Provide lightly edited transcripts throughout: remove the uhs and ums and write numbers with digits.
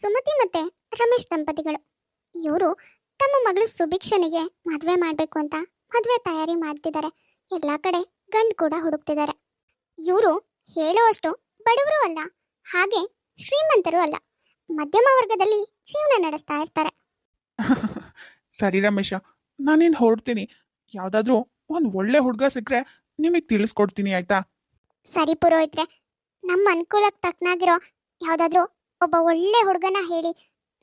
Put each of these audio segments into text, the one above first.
ಸುಮತಿ ಮತ್ತೆ ರಮೇಶ್ ದಂಪತಿಗಳು ಇವರು ತಮ್ಮ ಮಗಳು ಸುಭಿಕ್ಷನಿಗೆ ಮದುವೆ ಮಾಡಬೇಕು ಅಂತ ಮದುವೆ ತಯಾರಿ ಮಾಡ್ತಿದ್ದಾರೆ. ಎಲ್ಲ ಕಡೆ ಗಂಡು ಕೂಡ ಹುಡುಕ್ತಿದ್ದಾರೆ. ಇವರು ಹೇಳುವಷ್ಟು ಬಡವರು ಅಲ್ಲ, ಹಾಗೆ ಶ್ರೀಮಂತರು ಅಲ್ಲ, ಮಧ್ಯಮ ವರ್ಗದಲ್ಲಿ ಜೀವನ ನಡೆಸ್ತಾ ಇರ್ತಾರೆ. ಸರಿ ರಮೇಶ, ನಾನೇನು ಹೊರಡ್ತೀನಿ. ಯಾವುದಾದ್ರೂ ಒಂದು ಒಳ್ಳೆ ಹುಡುಗ ಸಿಕ್ಕರೆ ನಿಮಗೆ ತಿಳಿಸ್ಕೊಡ್ತೀನಿ, ಆಯ್ತಾ? ಸರಿ ಪುರೋಹಿತ್ರೆ, ನಮ್ಮ ಅನುಕೂಲಕ್ಕೆ ತಕ್ಕನಾಗಿರೋ ಯಾವುದಾದ್ರೂ ಒಬ್ಬ ಒಳ್ಳೆ ಹುಡುಗನ ಹೇಳಿ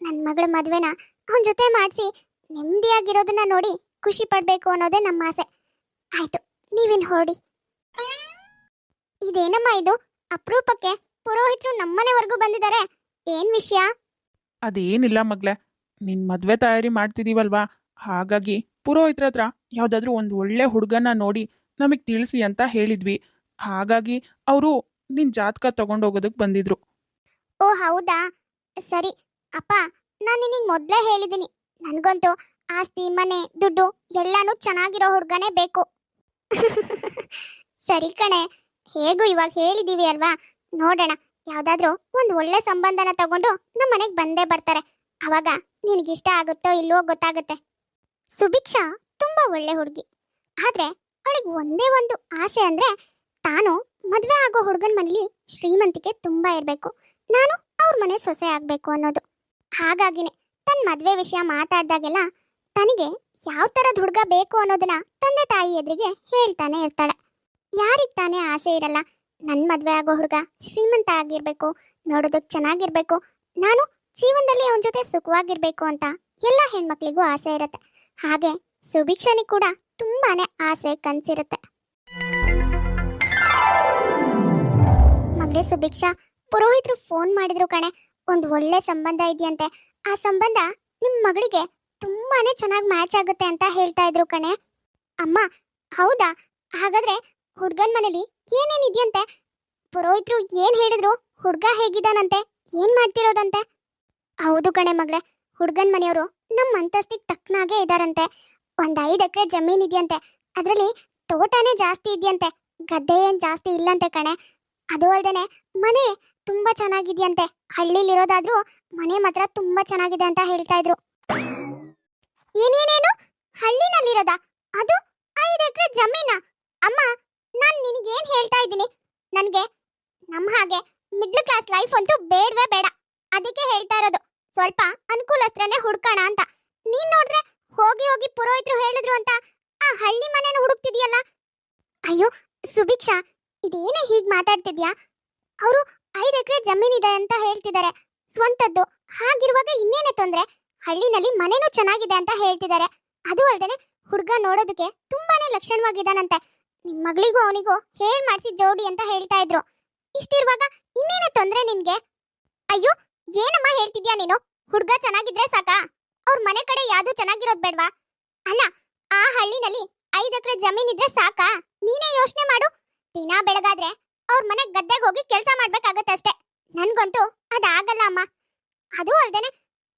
ನನ್ನ ಮಗಳ ಮದುವೆನ ಅವನ ಜೊತೆ ಮಾಡಿಸಿ ನೆಮ್ಮದಿಯಾಗಿರೋದನ್ನ ನೋಡಿ ಖುಷಿ ಪಡಬೇಕು ಅನ್ನೋದೇ ನಮ್ಮ ಆಸೆ. ಆಯ್ತು, ನೀವಿನ್ ಹೊರಡಿ. ಇದೇನಮ್ಮ ಇದು, ಅಪರೂಪಕ್ಕೆ ಪುರೋಹಿತರು ನಮ್ಮನೆವರೆಗೂ ಬಂದಿದ್ದಾರೆ. ಏನ್ ವಿಷಯ? ಅದೇನಿಲ್ಲ ಮಗ್ಳೆ, ನಿನ್ನ ಮದುವೆ ತಯಾರಿ ಮಾಡ್ತಿದ್ದೀವಲ್ವಾ, ಹಾಗಾಗಿ ಪುರೋಹಿತ್ರ ಹತ್ರ ಯಾವುದಾದ್ರೂ ಒಂದು ಒಳ್ಳೆ ಹುಡುಗನ ನೋಡಿ ನಮಗೆ ತಿಳಿಸಿ ಅಂತ ಹೇಳಿದ್ವಿ. ಹಾಗಾಗಿ ಅವರು ನಿನ್ನ ಜಾತಕ ತಗೊಂಡೋಗೋದಕ್ಕೆ ಬಂದಿದ್ರು. ಓ ಹೌದಾ, ಸರಿ ಅಪ್ಪ. ನಾನು ನಿನಗೆ ಮೊದಲೇ ಹೇಳಿದ್ದೀನಿ, ನನಗಂತೂ ಆಸ್ತಿ ಮನೆ ದುಡ್ಡು ಎಲ್ಲಾನು ಚೆನ್ನಾಗಿರೋ ಹುಡುಗನೇ ಬೇಕು. ಸರಿ ಕಣೆ, ಹೇಗೂ ಇವಾಗ ಹೇಳಿದೀವಿ ಅಲ್ವಾ, ನೋಡೋಣ ಯಾವ್ದಾದ್ರೂ ಒಂದು ಒಳ್ಳೆ ಸಂಬಂಧನ ತಗೊಂಡು ನಮ್ಮ ಮನೆಗೆ ಬಂದೇ ಬರ್ತಾರೆ. ಅವಾಗ ನಿನಗಿಷ್ಟ ಆಗುತ್ತೋ ಇಲ್ವೋ ಗೊತ್ತಾಗುತ್ತೆ. ಸುಭಿಕ್ಷಾ ತುಂಬಾ ಒಳ್ಳೆ ಹುಡುಗಿ, ಆದ್ರೆ ಅವಳಿಗೆ ಒಂದೇ ಒಂದು ಆಸೆ ಅಂದ್ರೆ ತಾನು ಮದುವೆ ಆಗೋ ಹುಡುಗನ ಮನೇಲಿ ಶ್ರೀಮಂತಿಕೆ ತುಂಬಾ ಇರಬೇಕು, ನಾನು ಅವ್ರ ಮನೆ ಸೊಸೆ ಆಗ್ಬೇಕು ಅನ್ನೋದು. ಹಾಗಾಗಿನೇ ತನ್ನ ಮದುವೆ ವಿಷಯ ಮಾತಾಡ್ದಾಗೆಲ್ಲ ತನಗೆ ಯಾವ ಥರದ ಹುಡುಗ ಬೇಕು ಅನ್ನೋದನ್ನ ತಂದೆ ತಾಯಿ ಎದುರಿಗೆ ಹೇಳ್ತಾನೆ ಇರ್ತಾಳೆ. ಯಾರಿಗೆ ತಾನೇ ಆಸೆ ಇರಲ್ಲ, ನನ್ನ ಮದುವೆ ಆಗೋ ಹುಡುಗ ಶ್ರೀಮಂತ ಆಗಿರ್ಬೇಕು, ನೋಡೋದಕ್ಕೆ ಚೆನ್ನಾಗಿರ್ಬೇಕು, ನಾನು ಜೀವನದಲ್ಲಿ ಅವನ ಜೊತೆ ಸುಖವಾಗಿರ್ಬೇಕು ಅಂತ ಎಲ್ಲ ಹೆಣ್ಮಕ್ಳಿಗೂ ಆಸೆ ಇರುತ್ತೆ. ಹಾಗೆ ಸುಭಿಕ್ಷನಿಗೆ ಕೂಡ ತುಂಬಾನೇ ಆಸೆ ಕನ್ಸಿರುತ್ತೆ. ಮಗಳೇ ಸುಭಿಕ್ಷಾ, ಪುರೋಹಿತರು ಫೋನ್ ಮಾಡಿದ್ರು ಕಣೆ, ಒಂದು ಒಳ್ಳೆ ಸಂಬಂಧ ಇದೆಯಂತೆ. ಆ ಸಂಬಂಧ ನಿಮ್ಮ ಮಗಳಿಗೆ ತುಂಬಾನೇ ಚೆನ್ನಾಗಿ ಮ್ಯಾಚ್ ಆಗುತ್ತೆ ಅಂತ ಹೇಳ್ತಾ ಇದ್ರು ಕಣೆ. ಅಮ್ಮ ಹೌದಾ? ಹಾಗಾದ್ರೆ ಹುಡ್ಗನ್ ಮನೇಲಿ ಏನೇನಿದೆಯಂತೆ? ಪುರೋಹಿತರು ಏನ್ ಹೇಳಿದ್ರು? ಹುಡ್ಗ ಹೇಗಿದ್ದಾನಂತೆ? ಏನ್ ಮಾಡ್ತಿರೋದಂತೆ? ಹೌದು ಕಣೆ ಮಗಳೇ, ಹುಡ್ಗನ್ ಮನೆಯವರು ನಮ್ಮ ಅಂತಸ್ತಿಗೆ ತಕ್ಕನಾಗೆ ಇದಾರಂತೆ. 5 ಎಕರೆ ಜಮೀನ್ ಇದೆಯಂತೆ, ಅದರಲ್ಲಿ ತೋಟನೇ ಜಾಸ್ತಿ ಇದೆಯಂತೆ, ಗದ್ದೆ ಏನ್ ಜಾಸ್ತಿ ಇಲ್ಲಂತೆ ಕಣೆ. ಅದು ಅಲ್ದೇನೆ ಮನೆ ತುಂಬಾ ಚೆನ್ನಾಗಿದೆಯಂತೆ, ಹಳ್ಳಿಲಿರೋದಾದ್ರೂ ಮನೆ ಮಾತ್ರ ತುಂಬಾ ಚೆನ್ನಾಗಿದೆ ಅಂತ ಹೇಳ್ತಾ ಇದ್ರು. ಏನೇನೇನು ಹಳ್ಳಿನಲ್ಲಿರೋದಾ? ಅದು 5 ಎಕರೆ ಜಮೀನ? ಅಮ್ಮ, ನಾನು ನಿನಗೇನ್ ಹೇಳ್ತಾ ಇದ್ದೀನಿ, ನನಗೆ ನಮ್ಮ ಹಾಗೆ ಮಿಡ್ಲ್ ಕ್ಲಾಸ್ ಲೈಫ್ ಅಂತೂ ಬೇಡವೇ ಬೇಡ. ಅದಕ್ಕೆ ಹೇಳ್ತಾ ಇರೋದು, ಸ್ವಲ್ಪ ಅನುಕೂಲಸ್ತ್ರನೇ ಹುಡ್ಕೋಣ ಅಂತ. ನೀನ್ ನೋಡಿದ್ರೆ ಹೋಗಿ ಹೋಗಿ ಪುರೋಹಿತರು ಹೇಳಿದ್ರು ಅಂತ ಆ ಹಳ್ಳಿ ಮನೆನ ಹುಡುಕ್ತಿದ್ಯಲ್ಲ. ಅಯ್ಯೋ ಸುಭಿಕ್ಷಾ, ಇದೇನೇ ಹೀಗೆ ಮಾತಾಡ್ತಿದ್ಯಾ? ಅವರು 5 ಎಕರೆ ಜಮೀನಿದೆ ಅಂತ ಹೇಳ್ತಿದ್ದಾರೆ, ಸ್ವಂತದ್ದು. ಹಾಗಿರುವಾಗ ಇನ್ನೇನೆ ತೊಂದ್ರೆ? ಹಳ್ಳಿನಲ್ಲಿ ಮನೆನೂ ಚೆನ್ನಾಗಿದೆ ಅಂತ ಹೇಳ್ತಿದ್ದಾರೆ. ಅದು ಅಲ್ದೇನೆ ಹುಡುಗ ನೋಡೋದಕ್ಕೆ ತುಂಬಾನೇ ಲಕ್ಷಣವಾಗಿದ್ದಾನಂತೆ. ನಿಮ್ ಮಗಳಿಗೂ ಅವನಿಗೂ ಹೇಳ್ ಮಾಡಿಸಿ ಜೋಡಿ ಅಂತ ಹೇಳ್ತಾ ಇದ್ರು. ಇಷ್ಟಿರುವಾಗ ಇನ್ನೇನೆ ತೊಂದ್ರೆ ನಿನ್ಗೆ? ಅಯ್ಯೋ ಏನಮ್ಮ ಹೇಳ್ತಿದ್ಯಾ ನೀನು? ಹುಡುಗ ಚೆನ್ನಾಗಿದ್ರೆ ಸಾಕಾ? ಅವ್ರ ಮನೆ ಕಡೆ ಯಾವ್ದು ಚೆನ್ನಾಗಿರೋದ್ ಬೇಡ್ವಾ? ಅಲ್ಲ, ಆ ಹಳ್ಳಿನಲ್ಲಿ 5 ಎಕರೆ ಜಮೀನಿದ್ರೆ ಸಾಕಾ? ನೀನೇ ಯೋಚನೆ ಮಾಡು. ದಿನ ಬೆಳಗಾದ್ರೆ ಅವ್ರ ಮನೆ ಗದ್ದೆಗೆ ಹೋಗಿ ಕೆಲಸ ಮಾಡ್ಬೇಕಾಗತ್ತಷ್ಟೇ. ನನ್ಗಂತೂ ಅದಾಗಲ್ಲ ಅಮ್ಮ. ಅದು ಅಲ್ದೇನೆ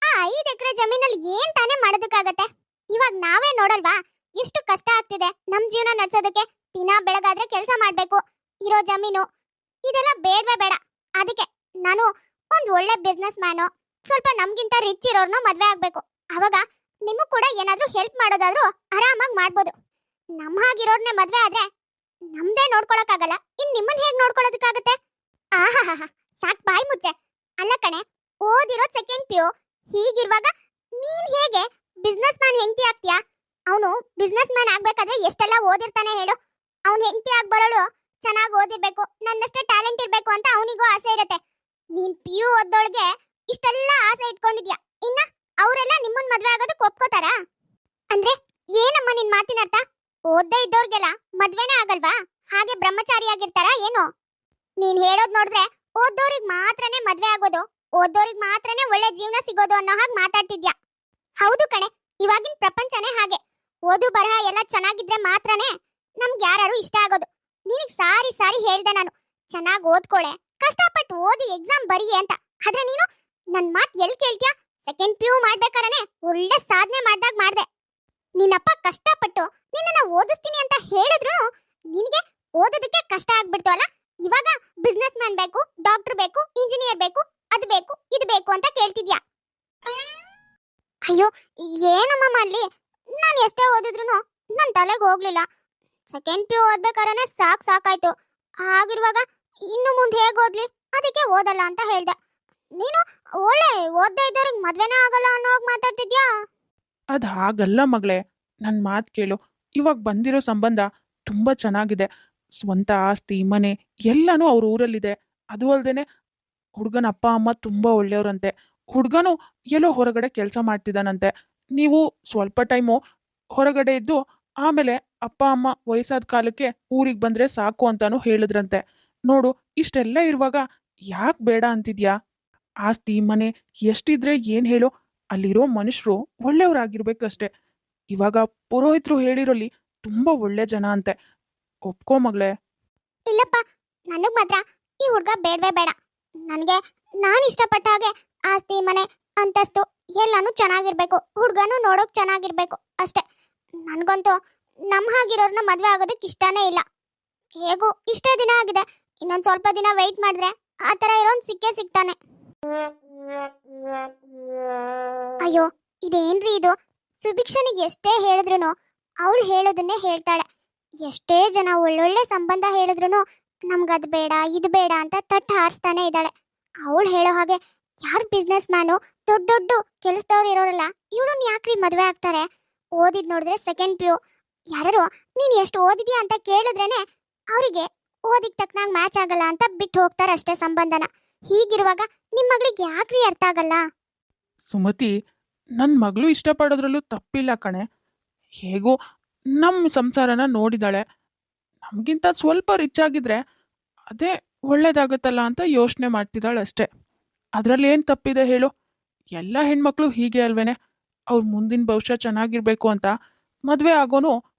ಆ 5 ಎಕರೆ ಜಮೀನಲ್ಲಿ ಏನ್ ತಾನೇ ಮಾಡೋದಕ್ಕಾಗತ್ತೆ? ಇವಾಗ ನಾವೇ ನೋಡಲ್ವಾ ಎಷ್ಟು ಕಷ್ಟ ಆಗ್ತಿದೆ ನಮ್ ಜೀವನ ನಡೆಸೋದಕ್ಕೆ. ದಿನ ಬೆಳಗಾದ್ರೆ ಕೆಲಸ ಮಾಡ್ಬೇಕು, ಇರೋ ಜಮೀನು ಇದೆಲ್ಲ ಬೇಡವೇ ಬೇಡ. ಅದಕ್ಕೆ ನಾನು ಒಂದ್ ಒಳ್ಳೆ ಬಿಸ್ನೆಸ್ ಮ್ಯಾನು, ಸ್ವಲ್ಪ ನಮ್ಗಿಂತ ರಿಚ್ ಇರೋರ್ನ ಮದ್ವೆ ಆಗ್ಬೇಕು. ಅವಾಗ ನಿಮಗ್ ಕೂಡ ಏನಾದ್ರೂ ಹೆಲ್ಪ್ ಮಾಡೋದಾದ್ರೂ ಆರಾಮಾಗಿ ಮಾಡ್ಬೋದು. ನಮ್ ಹಾಗಿರೋರ್ನೇ ಮದ್ವೆ ಆದ್ರೆ ನಮ್ದೇ ನೋಡ್ಕೊಳಕ್ಕಾಗಲ್ಲ, ಇನ್ ನಿಮ್ಮನ್ ಹೇಗ್ ನೋಡ್ಕೊಳ್ಳೋದಕ್ಕಾಗತ್ತೆ? ಆಹಾ, ಸಾಕ್ ಬಾಯ್ ಮುಚ್ಚೆ. ಅಲ್ಲ ಕಣೆ, ಓದಿರೋದ್ ಸೆಕೆಂಡ್ PU, ಹೀಗಿರುವಾಗ ನೀನ್ ಹೇಗೆ ಬಿಸ್ನೆಸ್ ಮ್ಯಾನ್ ಹೆಂಡತಿ ಆಗ್ತೀಯಾ? ಅವನು ಬಿಸ್ನೆಸ್ ಮ್ಯಾನ್ ಆಗ್ಬೇಕಾದ್ರೆ ಎಷ್ಟೆಲ್ಲ ಓದಿರ್ತಾನೆ ಹೇಳು. ಅವ್ನ್ ಹೆಂಡತಿ ಆಗಿ ಬರೋಳು ಚೆನ್ನಾಗಿ ಓದಿರ್ಬೇಕು, ನನ್ನಷ್ಟೇ ಟ್ಯಾಲೆಂಟ್ ಇರ್ಬೇಕು ಅಂತ ಅವನಿಗೂ ಆಸೆ ಇರುತ್ತೆ. ನೀನ್ PU ಓದೋಳ್ಗೆ ಇಷ್ಟೆಲ್ಲ ಆಸೆ ಇಟ್ಕೊಂಡಿದ್ಯಾ, ಇನ್ನ ಅವರೆಲ್ಲ ನಿಮ್ಮನ್ ಮದ್ವೆ ಆಗೋದಕ್ಕೆ ಒಪ್ಕೋತಾರಾ? ಅಂದ್ರೆ ಏನಮ್ಮ ನಿನ್ ಮಾತಿನ ಅರ್ಥ? ಓದ್ದೇ ಇದ್ದವ್ರಿಗೆಲ್ಲ ಮದ್ವೆನೇ ಆಗಲ್ವಾ? ಹಾಗೆ ಬ್ರಹ್ಮಚಾರಿಯಾಗಿರ್ತಾರಾ ಏನು? ನೀನ್ ಹೇಳೋದ್ ನೋಡಿದ್ರೆ ಓದೋರಿಗೆ ಮಾತ್ರನೇ ಮದ್ವೆ ಆಗೋದು, ಓದೋರಿಗೆ ಮಾತ್ರನೇ ಒಳ್ಳೆ ಜೀವನ ಸಿಗೋದು ಅನ್ನೋ ಹಾಗೆ ಮಾತಾಡ್ತಿದ್ಯಾ. ಹೌದು ಕಣೆ, ಇವಾಗಿನ ಪ್ರಪಂಚನೇ ಹಾಗೆ. ಓದು ಬರಹ ಎಲ್ಲ ಚೆನ್ನಾಗಿದ್ರೆ ಮಾತ್ರನೇ ನಮ್ಗೆ ಯಾರು ಇಷ್ಟ ಆಗೋದು. ನಿನಗ್ ಸಾರಿ ಸಾರಿ ಹೇಳ್ದೆ ನಾನು, ಚೆನ್ನಾಗಿ ಓದ್ಕೊಳೆ, ಕಷ್ಟಪಟ್ಟು ಓದಿ ಎಕ್ಸಾಮ್ ಬರೀ ಅಂತ. ಆದ್ರೆ ನೀನು ನನ್ ಮಾತ್ ಎಲ್ ಕೇಳ್ತ್ಯಾ? ಸೆಕೆಂಡ್ PU ಮಾಡ್ಬೇಕಾರನೆ ಒಳ್ಳೆ ಸಾಧನೆ ಮಾಡ್ದಾಗ ಮಾಡ್ದೆ. ನಿನ್ನಪ್ಪ ಕಷ್ಟಪಟ್ಟು ನಿನ್ನನ್ನ ಓದಿಸ್ತೀನಿ ಅಂತ ಹೇಳಿದ್ರು ನಿನಗೆ ಓದೋದಕ್ಕೆ ಕಷ್ಟ ಆಗ್ಬಿಡ್ತು ಅಲ್ಲ. ಇವಾಗ ಬಿಸ್ನೆಸ್ ಮ್ಯಾನ್ ಬೇಕು, ಡಾಕ್ಟರ್ ಬೇಕು, ಇಂಜಿನಿಯರ್ ಬೇಕು, ಅದು ಬೇಕು ಇದು ಬೇಕು ಅಂತ ಕೇಳ್ತಿದ್ಯಾ. ಅಯ್ಯೋ, ಏನಮ್ಮ ಮಾಡ್ಲಿ, ನಾನು ಎಷ್ಟೇ ಓದಿದ್ರು ನನ್ನ ತಲೆಗೆ ಹೋಗ್ಲಿಲ್ಲ. ಸೆಕೆಂಡ್ ಪಿ ಓದ್ಬೇಕಾದ್ರೆ ಸಾಕಾಯ್ತು. ಹಾಗಿರುವಾಗ ಇನ್ನು ಮುಂದೆ ಹೇಗೆ ಓದ್ಲಿ, ಅದಕ್ಕೆ ಓದಲ್ಲ ಅಂತ ಹೇಳ್ದೆ. ನೀನು ಒಳ್ಳೆ ಓದ್ದೇ ಇದ್ದವ್ರಿಗೆ ಮದ್ವೆನೇ ಆಗಲ್ಲ ಅನ್ನೋ ಹಾಗೆ ಮಾತಾಡ್ತಿದ್ಯಾ? ಅದು ಹಾಗಲ್ಲ ಮಗಳೇ, ನನ್ನ ಮಾತು ಕೇಳು. ಇವಾಗ ಬಂದಿರೋ ಸಂಬಂಧ ತುಂಬ ಚೆನ್ನಾಗಿದೆ. ಸ್ವಂತ ಆಸ್ತಿ ಮನೆ ಎಲ್ಲನೂ ಅವ್ರ ಊರಲ್ಲಿದೆ. ಅದು ಅಲ್ಲದೆ ಹುಡುಗನ ಅಪ್ಪ ಅಮ್ಮ ತುಂಬ ಒಳ್ಳೆಯವರಂತೆ. ಹುಡುಗನು ಎಲ್ಲೋ ಹೊರಗಡೆ ಕೆಲಸ ಮಾಡ್ತಿದ್ದಾನಂತೆ. ನೀವು ಸ್ವಲ್ಪ ಟೈಮು ಹೊರಗಡೆ ಇದ್ದು ಆಮೇಲೆ ಅಪ್ಪ ಅಮ್ಮ ವಯಸ್ಸಾದ ಕಾಲಕ್ಕೆ ಊರಿಗೆ ಬಂದರೆ ಸಾಕು ಅಂತಾನು ಹೇಳಿದ್ರಂತೆ. ನೋಡು, ಇಷ್ಟೆಲ್ಲ ಇರುವಾಗ ಯಾಕೆ ಬೇಡ ಅಂತಿದ್ಯಾ? ಆಸ್ತಿ ಮನೆ ಎಷ್ಟಿದ್ರೆ ಏನು ಹೇಳು, ಅಲ್ಲಿರೋ ಮನುಷ್ಯರು ಒಳ್ಳೆಯವರಾಗಿರ್ಬೇಕಷ್ಟೆ. ಇವಾಗ ಪುರೋಹಿತರು ಹೇಳಿರೋಲಿ ತುಂಬ ಒಳ್ಳೆ ಜನ ಅಂತೆ. ಒಪ್ಕೋ ಮಗಳೇ. ಇಲ್ಲಪ್ಪ, ನನಗ್ ಮಾತ್ರ ಈ ಹುಡ್ಗ ಬೇಡವೇ ಬೇಡ. ನನಗೆ ನಾನು ಇಷ್ಟಪಟ್ಟ ಹಾಗೆ ಆಸ್ತಿ ಮನೆ ಅಂತಸ್ತು ಎಲ್ಲಾನು ಚೆನ್ನಾಗಿರ್ಬೇಕು, ಹುಡ್ಗನು ನೋಡೋಕ್ ಚೆನ್ನಾಗಿರ್ಬೇಕು ಅಷ್ಟೇ. ನನ್ಗಂತೂ ನಮ್ಮ ಹಾಗಿರೋರ್ನ ಮದ್ವೆ ಆಗೋದಕ್ಕೆ ಇಷ್ಟನೇ ಇಲ್ಲ. ಹೇಗೂ ಇಷ್ಟೇ ದಿನ ಆಗಿದೆ, ಇನ್ನೊಂದ್ ಸ್ವಲ್ಪ ದಿನ ವೆಯ್ಟ್ ಮಾಡಿದ್ರೆ ಆ ಥರ ಇರೋನ್ ಸಿಕ್ಕೇ ಸಿಗ್ತಾನೆ. ಅಯ್ಯೋ, ಇದೇನ್ರಿ ಇದು? ಸುಭಿಕ್ಷನಿಗೆ ಎಷ್ಟೇ ಹೇಳಿದ್ರು ಅವಳು ಹೇಳೋದನ್ನೇ ಹೇಳ್ತಾಳೆ. ಎಷ್ಟೇ ಜನ ಒಳ್ಳೊಳ್ಳೆ ಸಂಬಂಧ ಹೇಳಿದ್ರು ನಮ್ಗದು ಬೇಡ ಇದು ಬೇಡ ಅಂತ ತಟ್ಟು ಹಾರಿಸ್ತಾನೆ ಇದ್ದಾಳೆ. ಅವಳು ಹೇಳೋ ಹಾಗೆ ಯಾರು ಬಿಸ್ನೆಸ್ ಮ್ಯಾನು ದೊಡ್ಡ ದೊಡ್ಡ ಕೆಲಸದವ್ರು ಇರೋರಲ್ಲ, ಇವಳನ್ನ ಯಾಕ್ರಿ ಮದುವೆ ಆಗ್ತಾರೆ? ಓದಿದ್ ನೋಡಿದ್ರೆ ಸೆಕೆಂಡ್ ಪಿ ಯು. ಯಾರು ನೀನು ಎಷ್ಟು ಓದಿದ್ಯಾ ಅಂತ ಕೇಳಿದ್ರೇನೆ ಅವರಿಗೆ ಓದಿಗೆ ತಕ್ಕನಾಗ ಮ್ಯಾಚ್ ಆಗಲ್ಲ ಅಂತ ಬಿಟ್ಟು ಹೋಗ್ತಾರೆ ಅಷ್ಟೇ ಸಂಬಂಧನ. ಹೀಗಿರುವಾಗ ನಿಮ್ಮ ಮಗಳಿಗೆ ಯಾಕ್ರಿ ಅರ್ಥ ಆಗಲ್ಲ? ಸುಮತಿ, ನನ್ನ ಮಗಳು ಇಷ್ಟಪಡೋದ್ರಲ್ಲೂ ತಪ್ಪಿಲ್ಲ ಕಣೆ. ಹೇಗೋ ನಮ್ಮ ಸಂಸಾರನ ನೋಡಿದಾಳೆ. ನಮಗಿಂತ ಸ್ವಲ್ಪ ರಿಚ್ ಆಗಿದ್ರೆ ಅದೇ ಒಳ್ಳೇದಾಗುತ್ತಲ್ಲ ಅಂತ ಯೋಚನೆ ಮಾಡ್ತಿದ್ದಾಳೆ ಅಷ್ಟೇ. ಅದರಲ್ಲಿ ಏನು ತಪ್ಪಿದೆ ಹೇಳು? ಎಲ್ಲ ಹೆಣ್ಮಕ್ಳು ಹೀಗೆ ಅಲ್ವೇನೆ, ಅವ್ರ ಮುಂದಿನ ಭವಿಷ್ಯ ಚೆನ್ನಾಗಿರ್ಬೇಕು ಅಂತ ಮದುವೆ ಆಗೋನು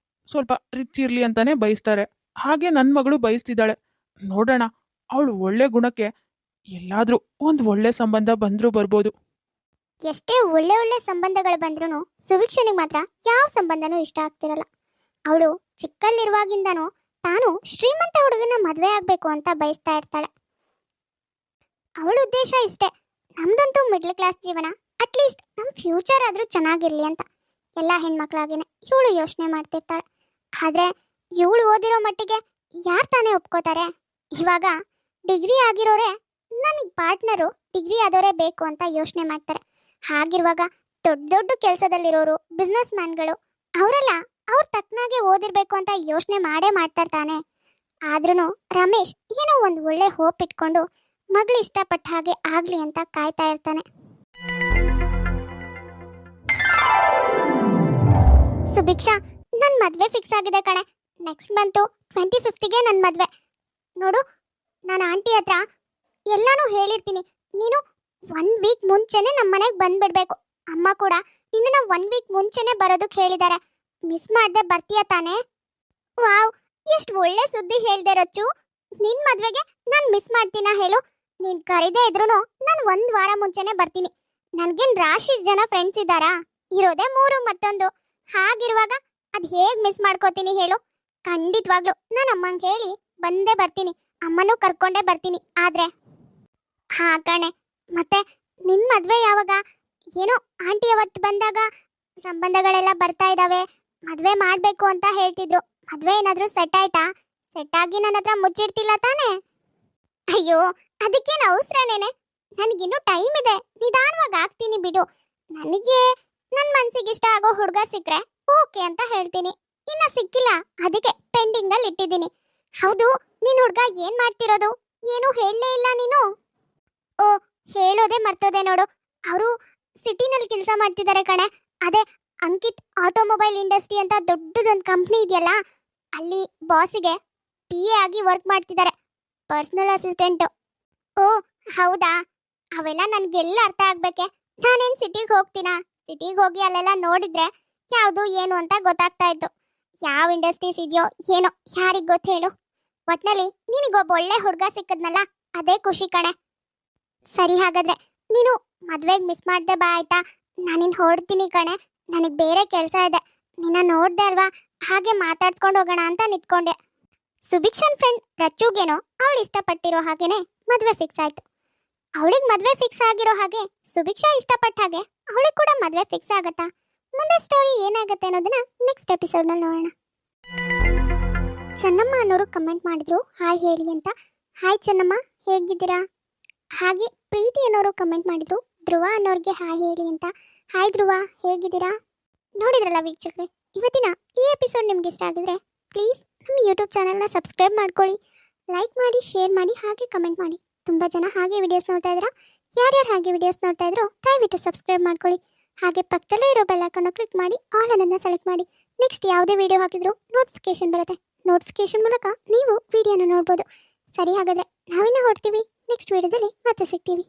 ಸ್ವಲ್ಪ ರಿಚ್ ಇರಲಿ ಅಂತಾನೆ ಬಯಸ್ತಾರೆ. ಹಾಗೆ ನನ್ನ ಮಗಳು ಬಯಸ್ತಿದ್ದಾಳೆ. ನೋಡೋಣ, ಅವಳು ಒಳ್ಳೆ ಗುಣಕ್ಕೆ ಎಲ್ಲಾದರೂ ಒಂದು ಒಳ್ಳೆ ಸಂಬಂಧ ಬಂದರೂ ಬರ್ಬೋದು. ಎಷ್ಟೇ ಒಳ್ಳೆ ಒಳ್ಳೆ ಸಂಬಂಧಗಳು ಬಂದ್ರೂ ಸುವಿಕ್ಷನಿಗೆ ಮಾತ್ರ ಯಾವ ಸಂಬಂಧನೂ ಇಷ್ಟ ಆಗ್ತಿರಲ್ಲ. ಅವಳು ಚಿಕ್ಕಲ್ಲಿರುವಾಗಿಂದನೂ ತಾನು ಶ್ರೀಮಂತ ಹುಡುಗನ ಮದುವೆ ಆಗ್ಬೇಕು ಅಂತ ಬಯಸ್ತಾ ಇರ್ತಾಳೆ. ಅವಳ ಉದ್ದೇಶ ಇಷ್ಟೇ, ನಮ್ದಂತೂ ಮಿಡ್ಲ್ ಕ್ಲಾಸ್ ಜೀವನ, ಅಟ್ಲೀಸ್ಟ್ ನಮ್ಮ ಫ್ಯೂಚರ್ ಆದ್ರೂ ಚೆನ್ನಾಗಿರ್ಲಿ ಅಂತ ಎಲ್ಲ ಹೆಣ್ಮಕ್ಳಾಗೇನೆ ಇವಳು ಯೋಚನೆ ಮಾಡ್ತಿರ್ತಾಳೆ. ಆದ್ರೆ ಇವಳು ಓದಿರೋ ಮಟ್ಟಿಗೆ ಯಾರು ತಾನೇ ಒಪ್ಕೋತಾರೆ? ಇವಾಗ ಡಿಗ್ರಿ ಆಗಿರೋರೆ ನನಗೆ ಪಾರ್ಟ್ನರು ಡಿಗ್ರಿ ಆದವರೇ ಬೇಕು ಅಂತ ಯೋಚನೆ ಮಾಡ್ತಾರೆ. ಹಾಗಿರುವಾಗ ದೊಡ್ಡ ದೊಡ್ಡ ಕೆಲಸದಲ್ಲಿರೋರು ಬಿಸ್ನೆಸ್ ಮ್ಯಾನ್ಗಳು ಅವರೆಲ್ಲ ಅವ್ರ ತಕ್ಕನಾಗೆ ಓದಿರ್ಬೇಕು ಅಂತ ಯೋಚನೆ ಮಾಡೇ ಮಾಡ್ತಾರೆ ತಾನೆ. ಆದ್ರೂ ರಮೇಶ್ ಏನೋ ಒಂದು ಒಳ್ಳೆ ಹೋಪ್ ಇಟ್ಕೊಂಡು ಮಗಳು ಇಷ್ಟಪಟ್ಟ ಹಾಗೆ ಆಗ್ಲಿ ಅಂತ ಕಾಯ್ತಾ ಇರ್ತಾನೆ. ಸುಭಿಕ್ಷಾ, ನನ್ನ ಮದ್ವೆ ಫಿಕ್ಸ್ ಆಗಿದೆ ಕಣೆ. ನೆಕ್ಸ್ಟ್ ಮಂತು 25ಗೆ ನನ್ನ ಮದ್ವೆ. ನೋಡು, ನಾನು ಆಂಟಿ ಹತ್ರ ಎಲ್ಲಾನು ಹೇಳಿರ್ತೀನಿ. ನೀನು 1 ವೀಕ್ ಮುಂಚೆನೆ ನಮ್ಮ ಮನೆಗೆ ಬಂದ್ಬಿಡ್ಬೇಕು. ಅಮ್ಮ ಕೂಡ ನಿನ್ನ 1 ವೀಕ್ ಮುಂಚೆನೆ ಬರೋದಕ್ಕೆ ಹೇಳಿದ್ದಾರೆ. ಮಿಸ್ ಮಾಡದೆ ಬರ್ತೀಯ ತಾನೇ? ವಾವ್, ಎಷ್ಟು ಒಳ್ಳೆ ಸುದ್ದಿ ಹೇಳ್ದೆ ರಚ್ಚು. ನಿನ್ ಮದ್ವೆಗೆ ನಾನು ಮಿಸ್ ಮಾಡ್ತೀನಾ ಹೇಳು? ನೀನ್ ಕರೀದೇ ಇದ್ರು ನಾನು 1 ವಾರ ಮುಂಚೆನೆ ಬರ್ತೀನಿ. ನನ್ಗೇನ್ ರಾಶಿ ಜನ ಫ್ರೆಂಡ್ಸ್ ಇದ್ದಾರಾ? ಇರೋದೇ 3 ಮತ್ತೊಂದು. ಹಾಗಿರುವಾಗ ಅದ್ ಹೇಗ್ ಮಿಸ್ ಮಾಡ್ಕೋತೀನಿ ಹೇಳು? ಖಂಡಿತವಾಗ್ಲು ನಾನು ಅಮ್ಮಂಗೆ ಹೇಳಿ ಬಂದೇ ಬರ್ತೀನಿ. ಅಮ್ಮನೂ ಕರ್ಕೊಂಡೇ ಬರ್ತೀನಿ. ಆದ್ರೆ ಹಾ ಕಣೆ, ಮತ್ತೆ ನಿನ್ ಮದ್ವೆ ಯಾವಾಗ? ಏನೋ ಆಂಟಿ ಅವತ್ತು ಬಂದಾಗ ಸಂಬಂಧಗಳೆಲ್ಲ ಬರ್ತಾ ಇದಾವೆ, ಮದ್ವೆ ಮಾಡ್ಬೇಕು ಅಂತ ಹೇಳ್ತಿದ್ರು. ಮದ್ವೆ ಏನಾದ್ರೂ ಸೆಟ್ ಆಯ್ತಾ? ಸೆಟ್ ಆಗಿ ನನ್ನ ಹತ್ರ ಮುಚ್ಚಿಡ್ತಿಲ್ಲ ತಾನೇ? ಅಯ್ಯೋ, ಅದಕ್ಕೇನು ಅವಸರನೇನೆ. ನನಗಿನ್ನೂ ಟೈಮ್ ಇದೆ, ನಿಧಾನವಾಗಿ ಆಗ್ತೀನಿ ಬಿಡು. ನನಗೆ ನನ್ನ ಮನ್ಸಿಗೆ ಇಷ್ಟ ಆಗೋ ಹುಡುಗ ಸಿಕ್ಕರೆ ಓಕೆ ಅಂತ ಹೇಳ್ತೀನಿ. ಇನ್ನ ಸಿಕ್ಕಿಲ್ಲ, ಅದಕ್ಕೆ ಪೆಂಡಿಂಗ್ ಅಲ್ಲಿ ಇಟ್ಟಿದ್ದೀನಿ. ಹೌದು, ನಿನ್ ಹುಡುಗ ಏನ್ ಮಾಡ್ತಿರೋದು? ಏನು ಹೇಳಲೇ ಇಲ್ಲ ನೀನು. ಓ, ಹೇಳೋದೇ ಮರ್ತೋದೆ ನೋಡು. ಅವರು ಸಿಟಿನಲ್ಲಿ ಕೆಲಸ ಮಾಡ್ತಿದ್ದಾರೆ ಕಣೆ. ಅದೇ ಅಂಕಿತ್ ಆಟೋಮೊಬೈಲ್ ಇಂಡಸ್ಟ್ರಿ ಅಂತ ದೊಡ್ಡದೊಂದು ಕಂಪ್ನಿ ಇದೆಯಲ್ಲ, ಅಲ್ಲಿ ಬಾಸಿಗೆ PA ಆಗಿ ವರ್ಕ್ ಮಾಡ್ತಿದ್ದಾರೆ, ಪರ್ಸನಲ್ ಅಸಿಸ್ಟೆಂಟ್. ಓ ಹೌದಾ? ಅವೆಲ್ಲ ನನ್ಗೆಲ್ಲ ಅರ್ಥ ಆಗ್ಬೇಕೆ. ನಾನೇನ್ ಸಿಟಿಗೆ ಹೋಗ್ತೀನಾ? ಸಿಟಿಗೆ ಹೋಗಿ ಅಲ್ಲೆಲ್ಲ ನೋಡಿದ್ರೆ ಯಾವುದು ಏನು ಅಂತ ಗೊತ್ತಾಗ್ತಾ ಇತ್ತು. ಯಾವ ಇಂಡಸ್ಟ್ರೀಸ್ ಇದೆಯೋ ಏನೋ, ಯಾರಿಗ್ ಗೊತ್ತು ಹೇಳು. ಒಟ್ನಲ್ಲಿ ನಿನಗೊಬ್ಬ ಒಳ್ಳೆ ಹುಡುಗ ಸಿಕ್ಕದ್ನಲ್ಲ, ಅದೇ ಖುಷಿ ಕಣೆ. ಸರಿ, ಹಾಗಾದ್ರೆ ನೀನು ಮದ್ವೆಗೆ ಮಿಸ್ ಮಾಡ್ದೆ ಬಾ ಆಯ್ತಾ? ನಾನಿನ್ ಹೊರಡ್ತೀನಿ ಕಣೆ, ನನಗೆ ಬೇರೆ ಕೆಲಸ ಇದೆ. ನಿನ್ನ ನೋಡ್ದೆ ಅಲ್ವಾ, ಹಾಗೆ ಮಾತಾಡ್ಸ್ಕೊಂಡು ಹೋಗೋಣ ಅಂತ ನಿಂತ್ಕೊಂಡೆ. ಸುಭಿಕ್ಷನ್ ಫ್ರೆಂಡ್ ರಚ್ಚುಗೇನೋ ಅವಳು ಇಷ್ಟಪಟ್ಟಿರೋ ಹಾಗೇನೆ ಮದ್ವೆ ಫಿಕ್ಸ್ ಆಯ್ತು. ಅವಳಿಗೆ ಮದ್ವೆ ಫಿಕ್ಸ್ ಆಗಿರೋ ಹಾಗೆ ಸುಭಿಕ್ಷಾ ಇಷ್ಟಪಟ್ಟ ಹಾಗೆ ಅವಳಿಗೆ ಕೂಡ ಮದುವೆ ಫಿಕ್ಸ್ ಆಗತ್ತಾ? ಮುಂದೆ ಸ್ಟೋರಿ ಏನಾಗುತ್ತೆ ಅನ್ನೋದನ್ನ ನೆಕ್ಸ್ಟ್ ಎಪಿಸೋಡ್ನಲ್ಲಿ ನೋಡೋಣ. ಚೆನ್ನಮ್ಮ ಅನ್ನೋರು ಕಮೆಂಟ್ ಮಾಡಿದ್ರು ಹಾಯ್ ಹೇಳಿ ಅಂತ. ಹಾಯ್ ಚೆನ್ನಮ್ಮ, ಹೇಗಿದ್ದೀರಾ? ಹಾಗೆ ಪ್ರೀತಿ ಅನ್ನೋರು ಕಮೆಂಟ್ ಮಾಡಿದ್ರು ಧ್ರುವ ಅನ್ನೋರಿಗೆ ಹಾಯ್ ಹೇಳಿ ಅಂತ. ಹಾಯ್ ಧ್ರುವ, ಹೇಗಿದ್ದೀರಾ? ನೋಡಿದ್ರಲ್ಲ ವೀಕ್ಷಕರೇ, ಇವತ್ತಿನ ಈ ಎಪಿಸೋಡ್ ನಿಮ್ಗೆ ಇಷ್ಟ ಆಗಿದ್ರೆ ಪ್ಲೀಸ್ ನಮ್ಮ ಯೂಟ್ಯೂಬ್ ಚಾನಲ್ನ ಸಬ್ಸ್ಕ್ರೈಬ್ ಮಾಡ್ಕೊಳ್ಳಿ, ಲೈಕ್ ಮಾಡಿ, ಶೇರ್ ಮಾಡಿ, ಹಾಗೆ ಕಮೆಂಟ್ ಮಾಡಿ. ತುಂಬ ಜನ ಹಾಗೆ ವಿಡಿಯೋಸ್ ನೋಡ್ತಾ ಇದ್ದೀರಾ. ಯಾರ್ಯಾರು ಹಾಗೆ ವಿಡಿಯೋಸ್ ನೋಡ್ತಾ ಇದ್ರೋ ದಯವಿಟ್ಟು ಸಬ್ಸ್ಕ್ರೈಬ್ ಮಾಡ್ಕೊಳ್ಳಿ. ಹಾಗೆ ಪಕ್ಕದಲ್ಲೇ ಇರೋ ಬೆಲ್ ಐಕಾನ್ನ ಕ್ಲಿಕ್ ಮಾಡಿ ಆಲ್ ಅನ್ನೋದನ್ನ ಸೆಲೆಕ್ಟ್ ಮಾಡಿ. ನೆಕ್ಸ್ಟ್ ಯಾವುದೇ ವಿಡಿಯೋ ಹಾಕಿದ್ರು ನೋಟಿಫಿಕೇಶನ್ ಬರುತ್ತೆ. ನೋಟಿಫಿಕೇಶನ್ ಮೂಲಕ ನೀವು ವಿಡಿಯೋನ ನೋಡ್ಬೋದು. ಸರಿ, ಹಾಗಾದರೆ ನಾವಿನ್ನ ಹೊರಡ್ತೀವಿ. ನೆಕ್ಸ್ಟ್ ವಿಡಿಯೋದಲ್ಲಿ ಮತ್ತೆ ಸಿಗ್ತೀವಿ.